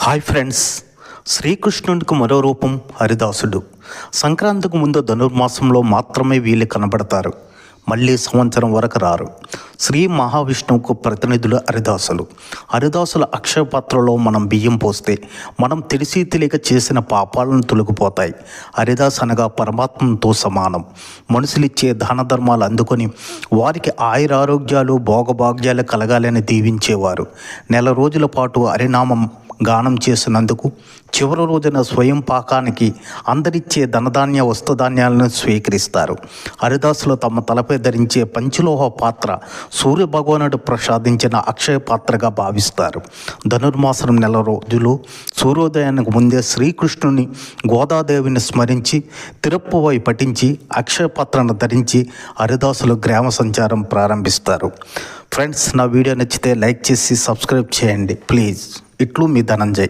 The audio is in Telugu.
హాయ్ ఫ్రెండ్స్, శ్రీకృష్ణునికి మరో రూపం హరిదాసుడు. సంక్రాంతికి ముందు ధనుర్మాసంలో మాత్రమే వీళ్ళు కనబడతారు. మళ్ళీ సంవత్సరం వరకు రారు. శ్రీ మహావిష్ణువుకు ప్రతినిధులు హరిదాసులు. హరిదాసుల అక్షయ పాత్రలో మనం బియ్యం పోస్తే మనం తెలిసి తెలియక చేసిన పాపాలను తొలగిపోతాయి. హరిదాస్ అనగా పరమాత్మతో సమానం. మనుషులిచ్చే దాన ధర్మాలు అందుకొని వారికి ఆయురారోగ్యాలు భోగభాగ్యాలు కలగాలని దీవించేవారు. నెల రోజుల పాటు హరినామం గానం చేసినందుకు చివరి రోజున స్వయం పాకానికి అందరిచ్చే ధనధాన్య వస్తుధాన్యాలను స్వీకరిస్తారు. హరిదాసులు తమ తలపై ధరించే పంచలోహ పాత్ర సూర్య భగవానుడు ప్రసాదించిన అక్షయ పాత్రగా భావిస్తారు. ధనుర్మాసం నెల రోజులు సూర్యోదయానికి ముందే శ్రీకృష్ణుని గోదాదేవిని స్మరించి తిరుప్పువై పఠించి అక్షయ పాత్రను ధరించి హరిదాసులు గ్రామ సంచారం ప్రారంభిస్తారు. ఫ్రెండ్స్, నా వీడియో నచ్చితే లైక్ చేసి సబ్స్క్రైబ్ చేయండి ప్లీజ్. ఇట్లు మీ ధనంజయ్.